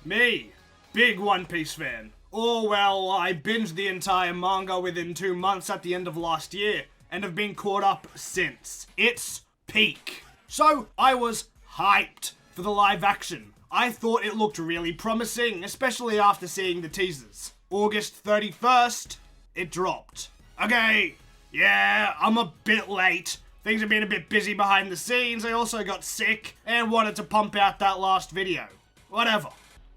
Me, big One Piece fan. Oh well, I binged the entire manga within 2 months at the end of last year, and have been caught up since. It's peak. So, I was hyped for the live action. I thought it looked really promising, especially after seeing the teasers. August 31st, it dropped. Okay, yeah, I'm a bit late. Things have been a bit busy behind the scenes. I also got sick and wanted to pump out that last video. Whatever.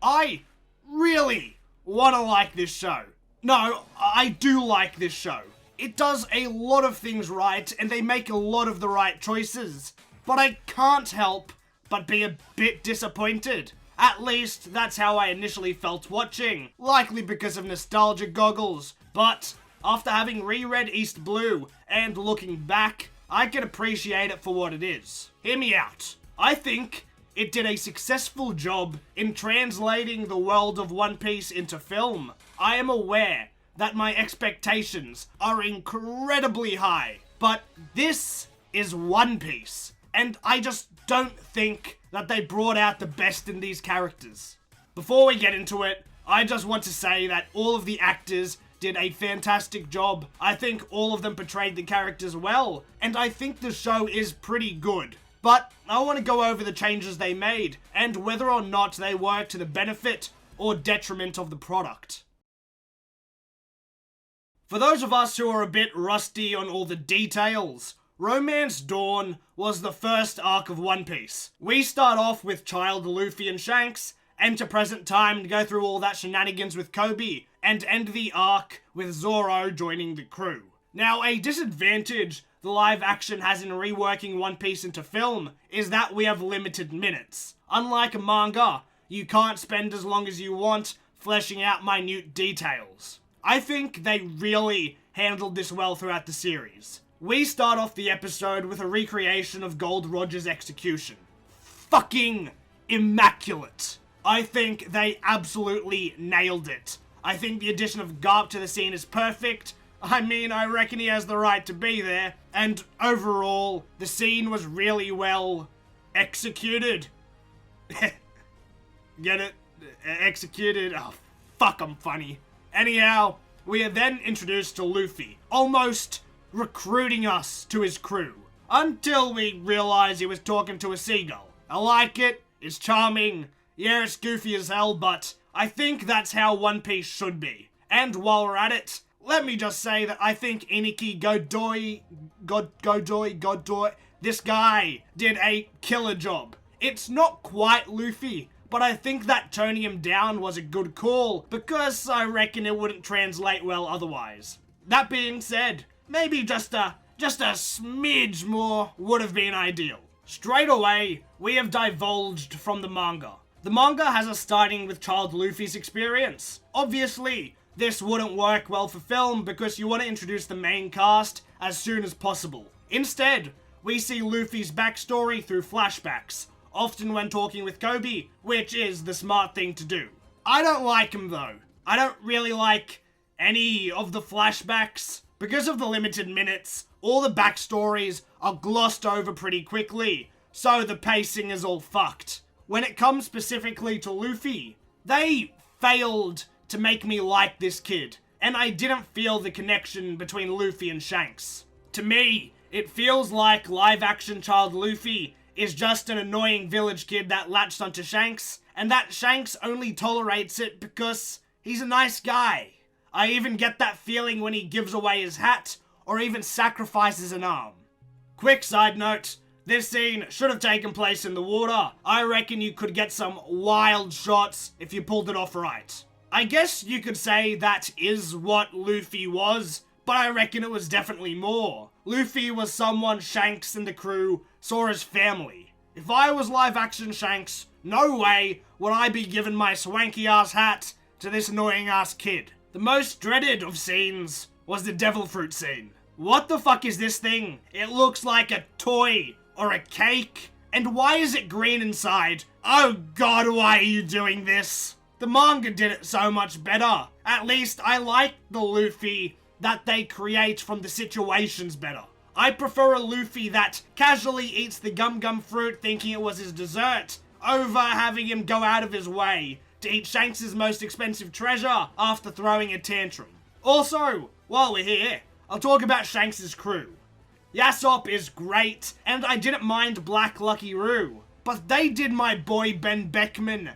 I really want to like this show. No, I do like this show. It does a lot of things right and they make a lot of the right choices. But I can't help but be a bit disappointed. At least that's how I initially felt watching. Likely because of nostalgia goggles. But after having reread East Blue and looking back, I can appreciate it for what it is. Hear me out. I think it did a successful job in translating the world of One Piece into film. I am aware that my expectations are incredibly high, but this is One Piece, and I just don't think that they brought out the best in these characters. Before we get into it, I just want to say that all of the actors did a fantastic job. I think all of them portrayed the characters well, and I think the show is pretty good. But I want to go over the changes they made, and whether or not they work to the benefit or detriment of the product. For those of us who are a bit rusty on all the details, Romance Dawn was the first arc of One Piece. We start off with Child Luffy and Shanks, enter present time to go through all that shenanigans with Kobe, and end the arc with Zoro joining the crew. Now, a disadvantage the live action has in reworking One Piece into film is that we have limited minutes. Unlike a manga, you can't spend as long as you want fleshing out minute details. I think they really handled this well throughout the series. We start off the episode with a recreation of Gold Roger's execution. Fucking immaculate. I think they absolutely nailed it. I think the addition of Garp to the scene is perfect. I mean, I reckon he has the right to be there. And overall, the scene was really well executed. Get it? Executed? Oh, fuck, I'm funny. Anyhow, we are then introduced to Luffy, almost recruiting us to his crew, until we realize he was talking to a seagull. I like it, it's charming, yeah, it's goofy as hell, but I think that's how One Piece should be. And while we're at it, let me just say that I think Iniki Godoy, this guy did a killer job. It's not quite Luffy, but I think that toning him down was a good call, because I reckon it wouldn't translate well otherwise. That being said, maybe just a smidge more would have been ideal. Straight away, we have divulged from the manga. The manga has us starting with Child Luffy's experience. Obviously, this wouldn't work well for film because you want to introduce the main cast as soon as possible. Instead, we see Luffy's backstory through flashbacks, often when talking with Kobe, which is the smart thing to do. I don't like him though. I don't really like any of the flashbacks. Because of the limited minutes, all the backstories are glossed over pretty quickly, so the pacing is all fucked. When it comes specifically to Luffy, they failed to make me like this kid, and I didn't feel the connection between Luffy and Shanks. To me, it feels like live-action Child Luffy is just an annoying village kid that latched onto Shanks, and that Shanks only tolerates it because he's a nice guy. I even get that feeling when he gives away his hat, or even sacrifices an arm. Quick side note, this scene should have taken place in the water. I reckon you could get some wild shots if you pulled it off right. I guess you could say that is what Luffy was, but I reckon it was definitely more. Luffy was someone Shanks and the crew saw as family. If I was live action Shanks, no way would I be giving my swanky ass hat to this annoying ass kid. The most dreaded of scenes was the devil fruit scene. What the fuck is this thing? It looks like a toy or a cake. And why is it green inside? Oh god, why are you doing this? The manga did it so much better. At least I like the Luffy that they create from the situations better. I prefer a Luffy that casually eats the gum gum fruit thinking it was his dessert, over having him go out of his way to eat Shanks' most expensive treasure after throwing a tantrum. Also, while we're here, I'll talk about Shanks' crew. Yasopp is great, and I didn't mind Black Lucky Roo, but they did my boy Ben Beckman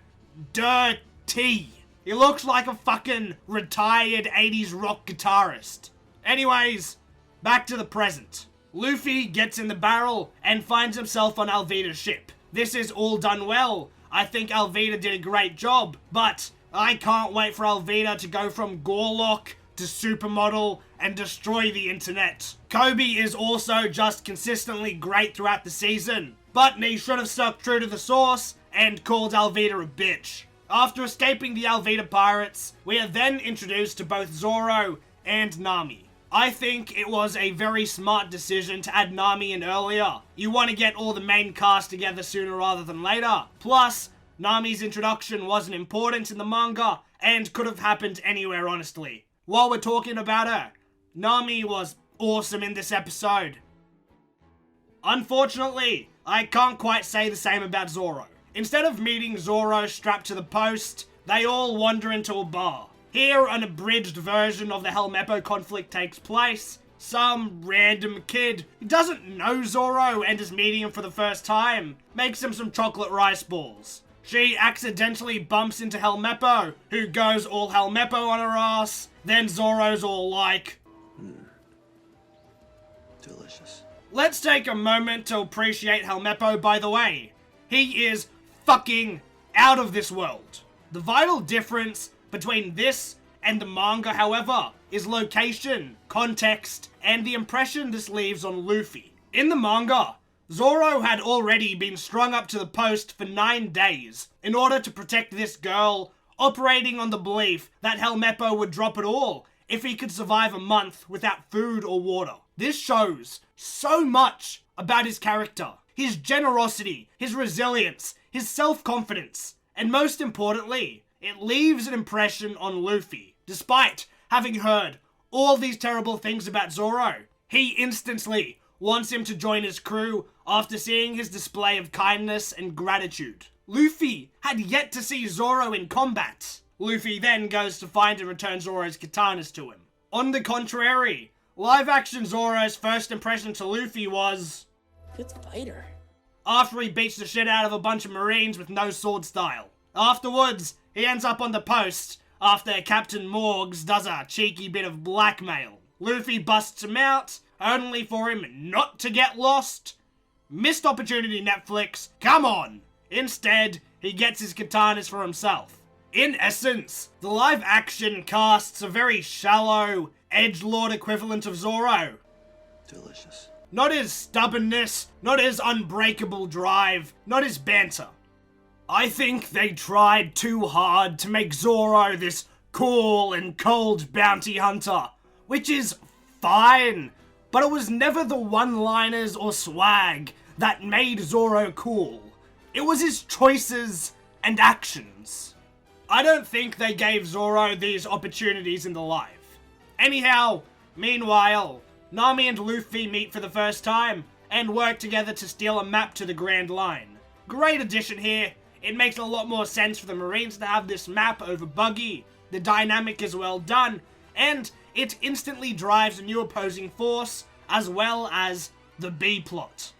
dirty. He looks like a fucking retired 80s rock guitarist. Anyways, back to the present. Luffy gets in the barrel and finds himself on Alvida's ship. This is all done well. I think Alvida did a great job, but I can't wait for Alvida to go from Gorlock to supermodel and destroy the internet. Kobe is also just consistently great throughout the season, but he should have stuck true to the source and called Alvida a bitch. After escaping the Alvida pirates, we are then introduced to both Zoro and Nami. I think it was a very smart decision to add Nami in earlier. You want to get all the main cast together sooner rather than later. Plus, Nami's introduction wasn't important in the manga and could have happened anywhere, honestly. While we're talking about her, Nami was awesome in this episode. Unfortunately, I can't quite say the same about Zoro. Instead of meeting Zoro strapped to the post, they all wander into a bar. Here, an abridged version of the Helmeppo conflict takes place. Some random kid who doesn't know Zoro and is meeting him for the first time makes him some chocolate rice balls. She accidentally bumps into Helmeppo, who goes all Helmeppo on her ass. Then Zoro's all like, delicious. Let's take a moment to appreciate Helmeppo, by the way. He is fucking out of this world. The vital difference between this and the manga, however, is location, context, and the impression this leaves on Luffy. In the manga, Zoro had already been strung up to the post for 9 days in order to protect this girl, operating on the belief that Helmeppo would drop it all if he could survive a month without food or water. This shows so much about his character, his generosity, his resilience, his self-confidence, and most importantly, it leaves an impression on Luffy. Despite having heard all these terrible things about Zoro, he instantly wants him to join his crew after seeing his display of kindness and gratitude. Luffy had yet to see Zoro in combat. Luffy then goes to find and return Zoro's katanas to him. On the contrary, live-action Zoro's first impression to Luffy was, good fighter. After he beats the shit out of a bunch of Marines with no sword style. Afterwards, he ends up on the post after Captain Morgs does a cheeky bit of blackmail. Luffy busts him out, only for him not to get lost. Missed opportunity, Netflix, come on! Instead, he gets his katanas for himself. In essence, the live action casts a very shallow, edgelord equivalent of Zoro. Delicious. Not his stubbornness, not his unbreakable drive, not his banter. I think they tried too hard to make Zoro this cool and cold bounty hunter, which is fine, but it was never the one-liners or swag that made Zoro cool. It was his choices and actions. I don't think they gave Zoro these opportunities in the live. Anyhow, meanwhile, Nami and Luffy meet for the first time and work together to steal a map to the Grand Line. Great addition here. It makes a lot more sense for the Marines to have this map over Buggy. The dynamic is well done, and it instantly drives a new opposing force, as well as the B-plot.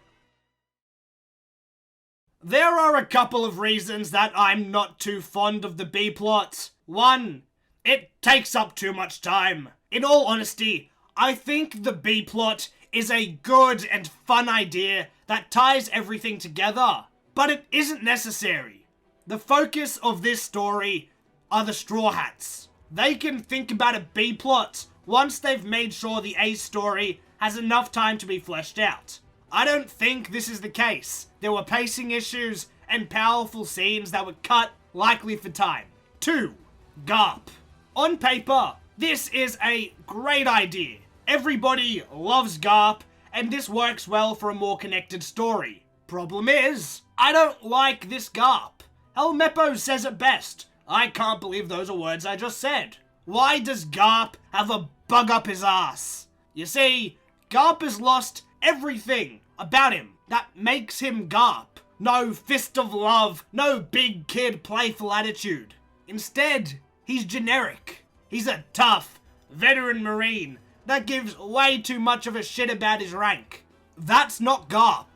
There are a couple of reasons that I'm not too fond of the B-plot. One, it takes up too much time. In all honesty, I think the B-plot is a good and fun idea that ties everything together, but it isn't necessary. The focus of this story are the Straw Hats. They can think about a B-plot once they've made sure the A story has enough time to be fleshed out. I don't think this is the case. There were pacing issues and powerful scenes that were cut, likely for time. 2. Garp. On paper, this is a great idea. Everybody loves Garp, and this works well for a more connected story. Problem is, I don't like this Garp. Helmeppo says it best. I can't believe those are words I just said. Why does Garp have a bug up his ass? You see, Garp has lost everything about him that makes him Garp. No fist of love, no big kid playful attitude. Instead, he's generic. He's a tough, veteran Marine that gives way too much of a shit about his rank. That's not Garp.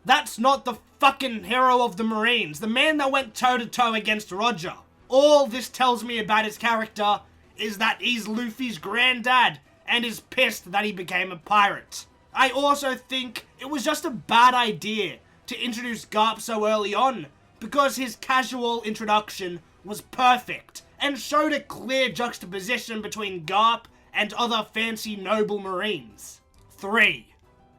That's not the fucking hero of the Marines, the man that went toe-to-toe against Roger. All this tells me about his character is that he's Luffy's granddad and is pissed that he became a pirate. I also think it was just a bad idea to introduce Garp so early on, because his casual introduction was perfect and showed a clear juxtaposition between Garp and other fancy noble Marines. 3.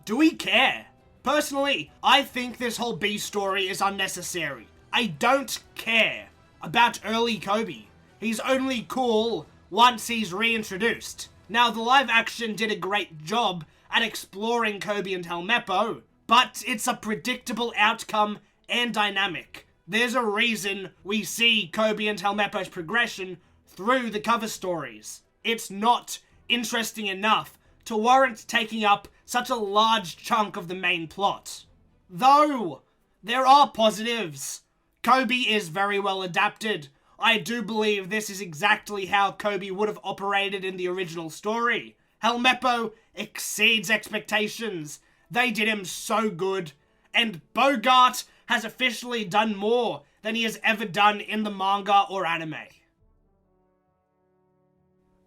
Do we care? Personally, I think this whole B story is unnecessary. I don't care about early Kobe. He's only cool once he's reintroduced. Now, the live action did a great job at exploring Kobe and Helmeppo, but it's a predictable outcome and dynamic. There's a reason we see Kobe and Helmeppo's progression through the cover stories. It's not interesting enough to warrant taking up such a large chunk of the main plot. Though, there are positives. Kobe is very well adapted. I do believe this is exactly how Kobe would have operated in the original story. Helmeppo exceeds expectations. They did him so good. And Bogart has officially done more than he has ever done in the manga or anime.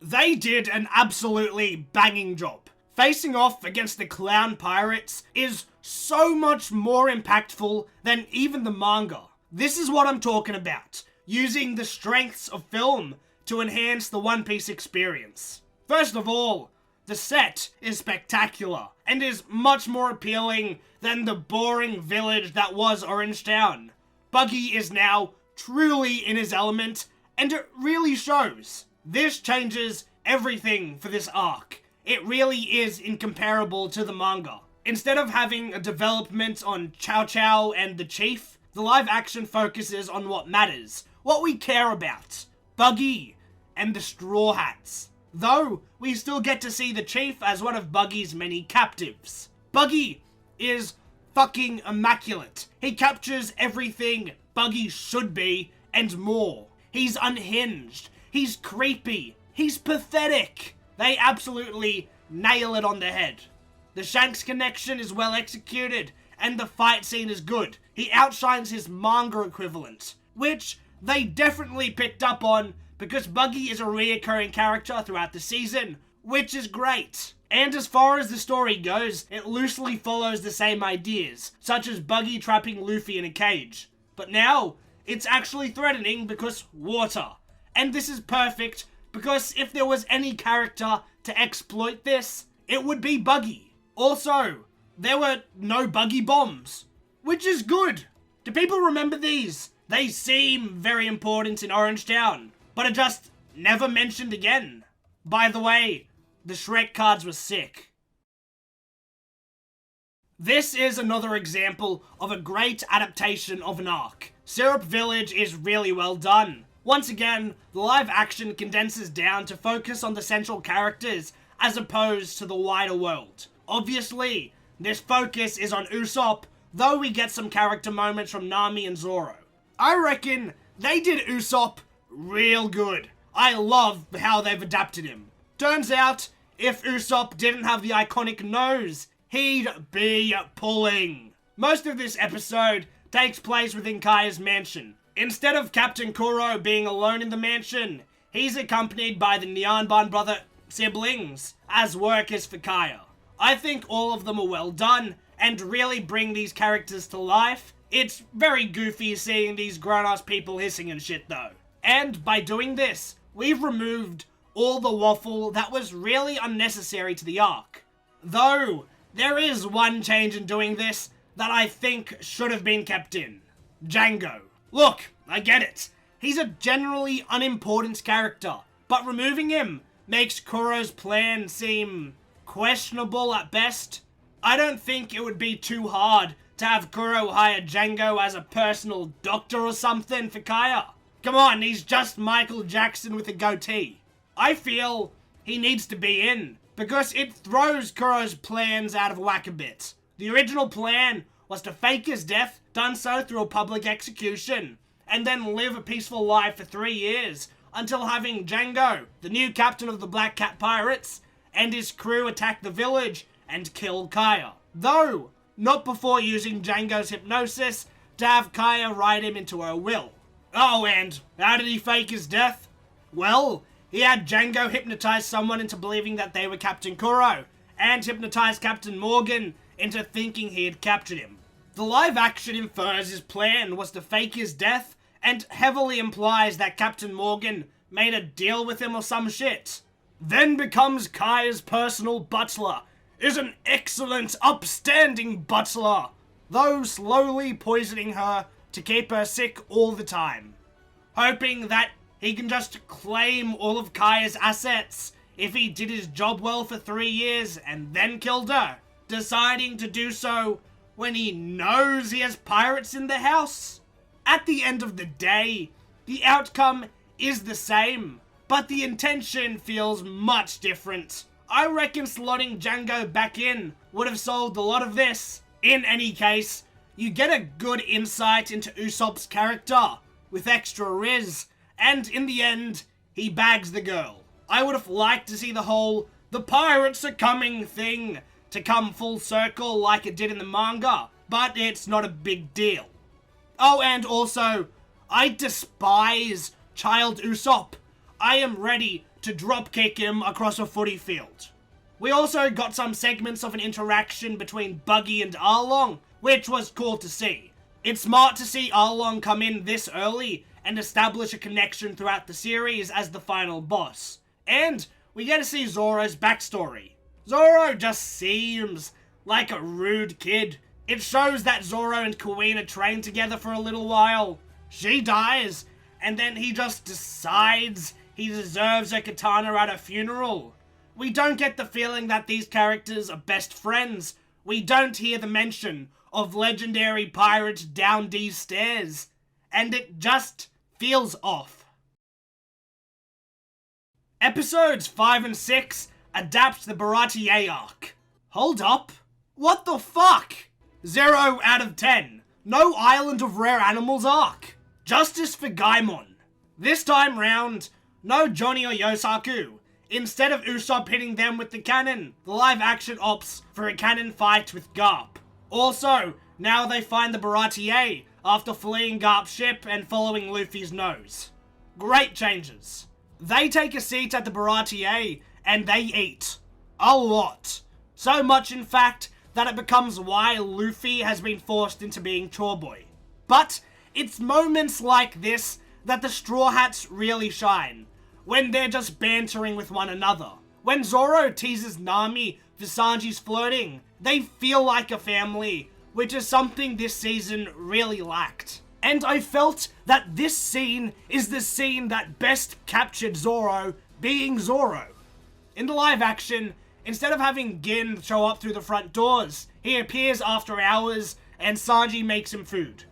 They did an absolutely banging job. Facing off against the clown pirates is so much more impactful than even the manga. This is what I'm talking about. Using the strengths of film to enhance the One Piece experience. First of all, the set is spectacular and is much more appealing than the boring village that was Orange Town. Buggy is now truly in his element, and it really shows. This changes everything for this arc. It really is incomparable to the manga. Instead of having a development on Chow Chow and the Chief, the live action focuses on what matters, what we care about. Buggy and the Straw Hats. Though, we still get to see the Chief as one of Buggy's many captives. Buggy is fucking immaculate. He captures everything Buggy should be and more. He's unhinged. He's creepy. He's pathetic. They absolutely nail it on the head. The Shanks connection is well executed, and the fight scene is good. He outshines his manga equivalent, which they definitely picked up on because Buggy is a reoccurring character throughout the season, which is great. And as far as the story goes, it loosely follows the same ideas, such as Buggy trapping Luffy in a cage. But now, it's actually threatening because water. And this is perfect because if there was any character to exploit this, it would be Buggy. Also, there were no Buggy bombs, which is good. Do people remember these? They seem very important in Orange Town, but are just never mentioned again. By the way, the Shrek cards were sick. This is another example of a great adaptation of an arc. Syrup Village is really well done. Once again, the live action condenses down to focus on the central characters as opposed to the wider world. Obviously, this focus is on Usopp, though we get some character moments from Nami and Zoro. I reckon they did Usopp real good. I love how they've adapted him. Turns out, if Usopp didn't have the iconic nose, he'd be pulling. Most of this episode takes place within Kaya's mansion. Instead of Captain Kuro being alone in the mansion, he's accompanied by the Nyanban brother siblings as workers for Kaya. I think all of them are well done and really bring these characters to life. It's very goofy seeing these grown-ass people hissing and shit though. And by doing this, we've removed all the waffle that was really unnecessary to the arc. Though, there is one change in doing this that I think should have been kept in. Django. Look, I get it. He's a generally unimportant character, but removing him makes Kuro's plan seem questionable at best. I don't think it would be too hard to have Kuro hire Django as a personal doctor or something for Kaya. Come on, he's just Michael Jackson with a goatee. I feel he needs to be in, because it throws Kuro's plans out of whack a bit. The original plan was to fake his death, done so through a public execution, and then live a peaceful life for 3 years until having Django, the new captain of the Black Cat Pirates, and his crew attack the village and kill Kaya. Though, not before using Django's hypnosis to have Kaya write him into her will. Oh, and how did he fake his death? Well, he had Django hypnotize someone into believing that they were Captain Kuro, and hypnotize Captain Morgan into thinking he had captured him. The live action infers his plan was to fake his death, and heavily implies that Captain Morgan made a deal with him or some shit. Then becomes Kaya's personal butler, is an excellent, upstanding butler, though slowly poisoning her to keep her sick all the time, hoping that he can just claim all of Kaya's assets if he did his job well for 3 years and then killed her, deciding to do so when he knows he has pirates in the house. At the end of the day, the outcome is the same, but the intention feels much different. I reckon slotting Django back in would have solved a lot of this. In any case, you get a good insight into Usopp's character, with extra riz, and in the end, he bags the girl. I would have liked to see the whole "the pirates are coming" thing to come full circle like it did in the manga, but it's not a big deal. Oh, and also, I despise Child Usopp. I am ready to dropkick him across a footy field. We also got some segments of an interaction between Buggy and Arlong, which was cool to see. It's smart to see Arlong come in this early and establish a connection throughout the series as the final boss. And we get to see Zoro's backstory. Zoro just seems like a rude kid. It shows that Zoro and Kuina trained together for a little while. She dies, and then he just decides he deserves a katana at a funeral. We don't get the feeling that these characters are best friends. We don't hear the mention of legendary pirates down these stairs. And it just feels off. Episodes 5 and 6 adapt the Baratie arc. Hold up. What the fuck? 0 out of 10. No Island of Rare Animals arc. Justice for Gaimon. This time round, no Johnny or Yosaku. Instead of Usopp hitting them with the cannon, the live action opts for a cannon fight with Garp. Also, now they find the Baratie after fleeing Garp's ship and following Luffy's nose. Great changes. They take a seat at the Baratie and they eat. A lot. So much in fact that it becomes why Luffy has been forced into being chore boy. But it's moments like this that the Straw Hats really shine, when they're just bantering with one another. When Zoro teases Nami for Sanji's flirting, they feel like a family, which is something this season really lacked. And I felt that this scene is the scene that best captured Zoro being Zoro. In the live action, instead of having Gin show up through the front doors, he appears after hours and Sanji makes him food.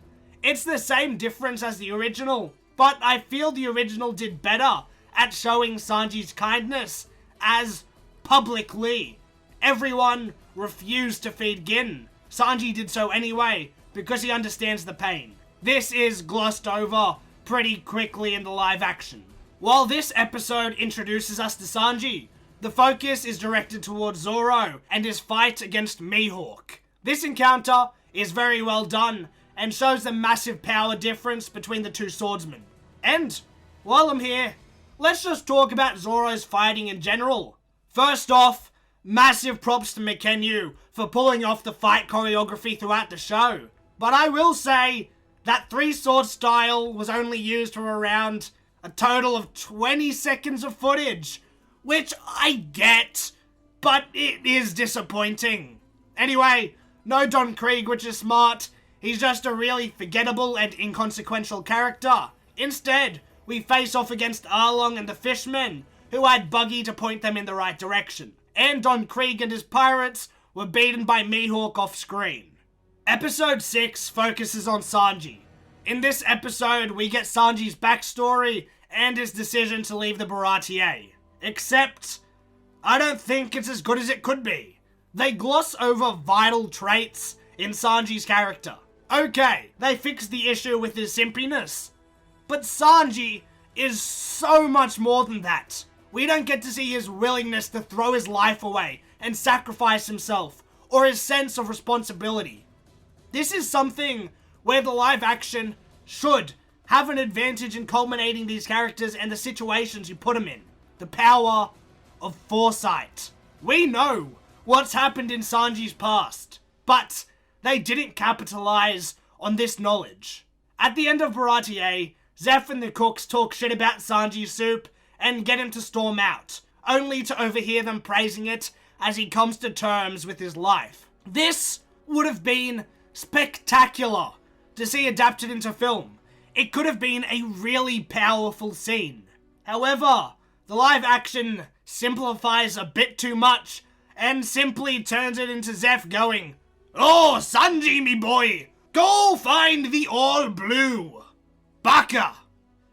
It's the same difference as the original, but I feel the original did better at showing Sanji's kindness, as publicly everyone refused to feed Gin. Sanji did so anyway, because he understands the pain. This is glossed over pretty quickly in the live action. While this episode introduces us to Sanji, the focus is directed towards Zoro and his fight against Mihawk. This encounter is very well done and shows the massive power difference between the two swordsmen. And while I'm here, let's just talk about Zoro's fighting in general. First off, massive props to Mikenyu for pulling off the fight choreography throughout the show. But I will say that 3-sword style was only used for around a total of 20 seconds of footage, which I get, but it is disappointing. Anyway, no Don Krieg, which is smart. He's just a really forgettable and inconsequential character. Instead, we face off against Arlong and the Fishmen, who had Buggy to point them in the right direction. And Don Krieg and his pirates were beaten by Mihawk off screen. Episode 6 focuses on Sanji. In this episode, we get Sanji's backstory and his decision to leave the Baratie. Except, I don't think it's as good as it could be. They gloss over vital traits in Sanji's character. Okay, they fixed the issue with his simpiness, But Sanji is so much more than that. We don't get to see his willingness to throw his life away and sacrifice himself, or his sense of responsibility. This is something where the live action should have an advantage in culminating these characters and the situations you put them in. The power of foresight. We know what's happened in Sanji's past, but they didn't capitalize on this knowledge. At the end of Baratie, Zeph and the cooks talk shit about Sanji's soup and get him to storm out, only to overhear them praising it as he comes to terms with his life. This would have been spectacular to see adapted into film. It could have been a really powerful scene. However, the live action simplifies a bit too much and simply turns it into Zeph going, "Oh, Sanji, me boy, go find the all blue. Baka."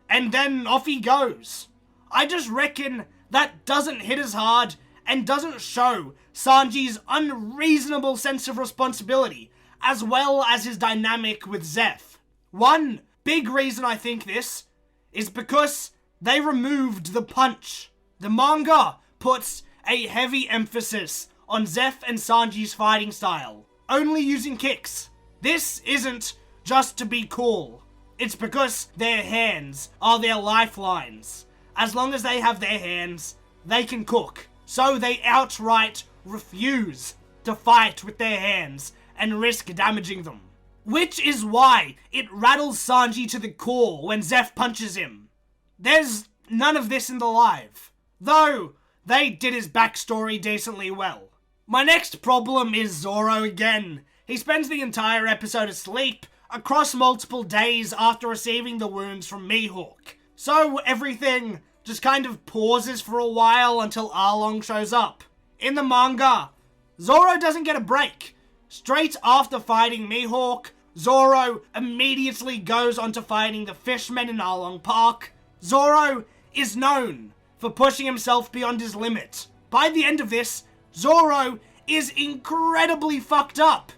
And then off he goes. I just reckon that doesn't hit as hard and doesn't show Sanji's unreasonable sense of responsibility, as well as his dynamic with Zeph. One big reason I think this is because they removed the punch. The manga puts a heavy emphasis on Zeph and Sanji's fighting style, only using kicks. This isn't just to be cool. It's because their hands are their lifelines. As long as they have their hands, they can cook. So they outright refuse to fight with their hands and risk damaging them. Which is why it rattles Sanji to the core when Zeph punches him. There's none of this in the live, though they did his backstory decently well. My next problem is Zoro again. He spends the entire episode asleep across multiple days after receiving the wounds from Mihawk. So everything just kind of pauses for a while until Arlong shows up. In the manga, Zoro doesn't get a break. Straight after fighting Mihawk, Zoro immediately goes on to fighting the fishmen in Arlong Park. Zoro is known for pushing himself beyond his limit. By the end of this, Zoro is incredibly fucked up.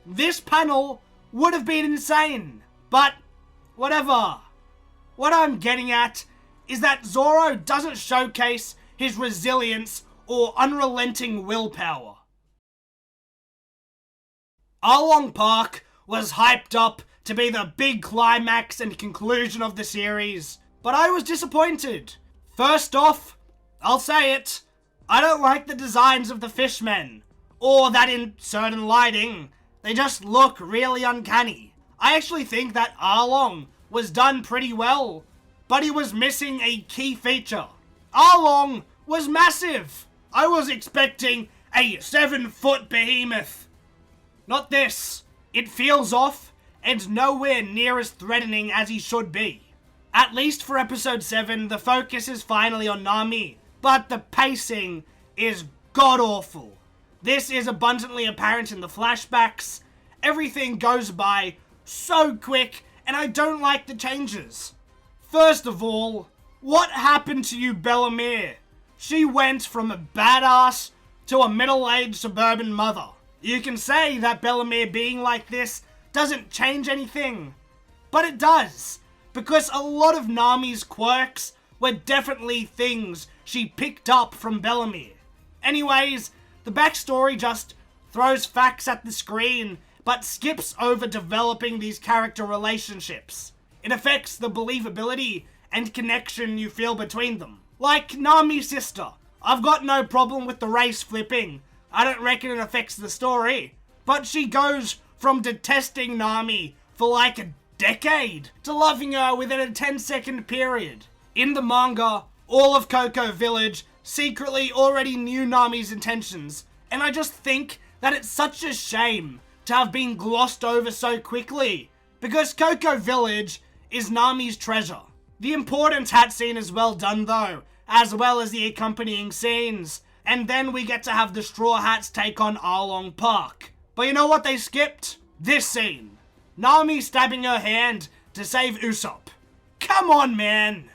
This panel would have been insane, but whatever. What I'm getting at is that Zoro doesn't showcase his resilience or unrelenting willpower. Arlong Park was hyped up to be the big climax and conclusion of the series, but I was disappointed. First off, I'll say it, I don't like the designs of the fishmen, or that in certain lighting, they just look really uncanny. I actually think that Arlong was done pretty well, but he was missing a key feature. Arlong was massive. I was expecting a 7-foot behemoth. Not this. It feels off and nowhere near as threatening as he should be. At least for episode 7, the focus is finally on Nami, but the pacing is god-awful. This is abundantly apparent in the flashbacks. Everything goes by so quick, and I don't like the changes. First of all, what happened to you, Bellamere? She went from a badass to a middle-aged suburban mother. You can say that Bellamere being like this doesn't change anything, but it does, because a lot of Nami's quirks were definitely things she picked up from Bellamere. Anyways, the backstory just throws facts at the screen, but skips over developing these character relationships. It affects the believability and connection you feel between them. Like Nami's sister. I've got no problem with the race flipping. I don't reckon it affects the story. But she goes from detesting Nami for like a decade to loving her within a 10-second period. In the manga, all of Cocoa Village secretly already knew Nami's intentions, and I just think that it's such a shame to have been glossed over so quickly, because Cocoa Village is Nami's treasure. The important hat scene is well done though, as well as the accompanying scenes, and then we get to have the Straw Hats take on Arlong Park. But you know what they skipped? This scene. Nami stabbing her hand to save Usopp. Come on, man!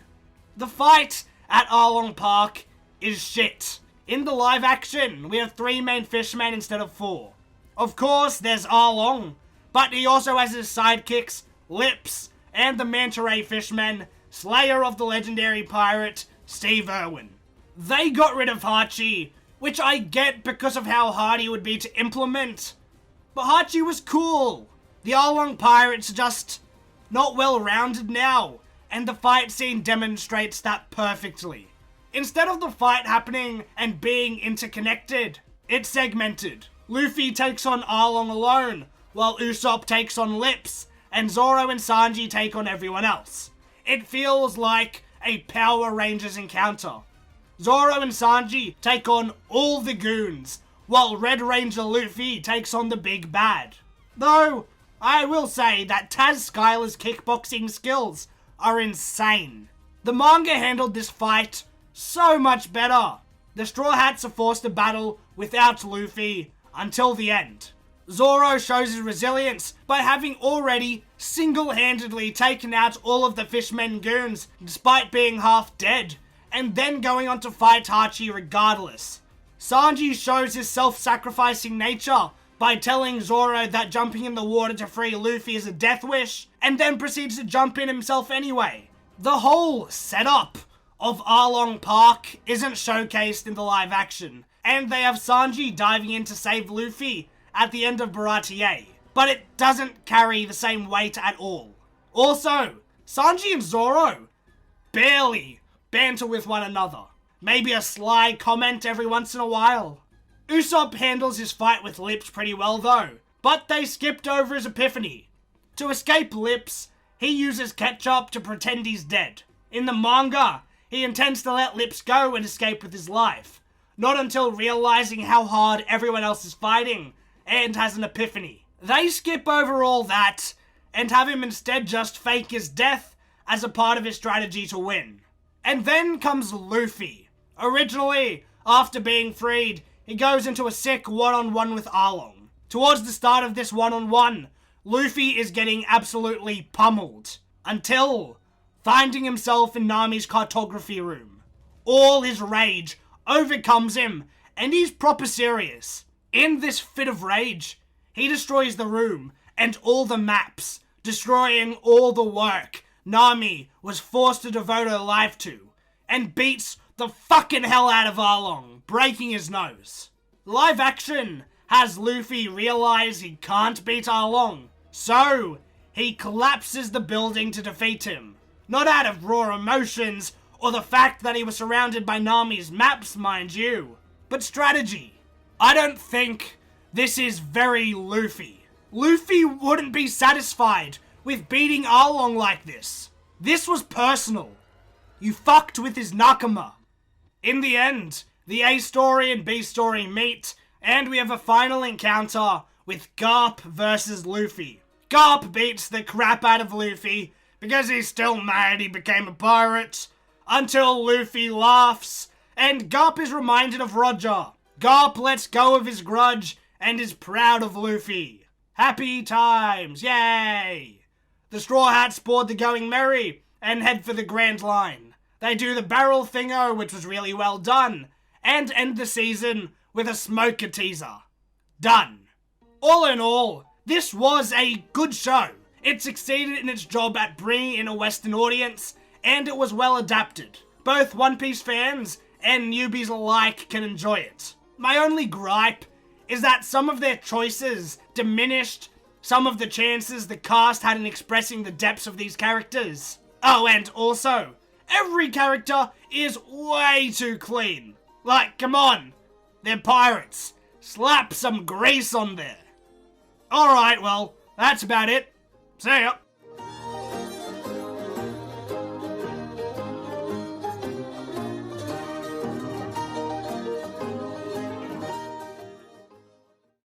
The fight at Arlong Park is shit. In the live action, we have 3 main fishmen instead of 4. Of course, there's Arlong, but he also has his sidekicks, Lips, and the manta ray fishmen, slayer of the legendary pirate, Steve Irwin. They got rid of Hachi, which I get because of how hard he would be to implement. But Hachi was cool. The Arlong pirates are just not well-rounded now, and the fight scene demonstrates that perfectly. Instead of the fight happening and being interconnected, it's segmented. Luffy takes on Arlong alone, while Usopp takes on Lips, and Zoro and Sanji take on everyone else. It feels like a Power Rangers encounter. Zoro and Sanji take on all the goons, while Red Ranger Luffy takes on the big bad. Though, I will say that Taz Skylar's kickboxing skills are insane. The manga handled this fight so much better. The Straw Hats are forced to battle without Luffy until the end. Zoro shows his resilience by having already single-handedly taken out all of the Fishmen goons despite being half dead, and then going on to fight Hachi regardless. Sanji shows his self-sacrificing nature by telling Zoro that jumping in the water to free Luffy is a death wish, and then proceeds to jump in himself anyway. The whole setup of Arlong Park isn't showcased in the live action, and they have Sanji diving in to save Luffy at the end of Baratie, but it doesn't carry the same weight at all. Also, Sanji and Zoro barely banter with one another. Maybe a sly comment every once in a while. Usopp handles his fight with Lips pretty well though, but they skipped over his epiphany. To escape Lips, he uses ketchup to pretend he's dead. In the manga, he intends to let Lips go and escape with his life, not until realizing how hard everyone else is fighting and has an epiphany. They skip over all that and have him instead just fake his death as a part of his strategy to win. And then comes Luffy. Originally, after being freed, he goes into a sick one-on-one with Arlong. Towards the start of this one-on-one, Luffy is getting absolutely pummeled, until finding himself in Nami's cartography room. All his rage overcomes him, and he's proper serious. In this fit of rage, he destroys the room and all the maps, destroying all the work Nami was forced to devote her life to, and beats the fucking hell out of Arlong, breaking his nose. Live action has Luffy realize he can't beat Arlong, so he collapses the building to defeat him. Not out of raw emotions or the fact that he was surrounded by Nami's maps, mind you, but strategy. I don't think this is very Luffy. Luffy wouldn't be satisfied with beating Arlong like this. This was personal. You fucked with his nakama. In the end, the A story and B story meet, and we have a final encounter with Garp versus Luffy. Garp beats the crap out of Luffy because he's still mad he became a pirate, until Luffy laughs, and Garp is reminded of Roger. Garp lets go of his grudge and is proud of Luffy. Happy times, yay! The Straw Hats board the Going Merry and head for the Grand Line. They do the barrel thingo, which was really well done, and end the season with a smoker teaser. Done. All in all, this was a good show. It succeeded in its job at bringing in a Western audience, and it was well adapted. Both One Piece fans and newbies alike can enjoy it. My only gripe is that some of their choices diminished some of the chances the cast had in expressing the depths of these characters. Oh, and also, every character is way too clean. Like, come on, they're pirates. Slap some grease on there. Alright, well, that's about it. See ya.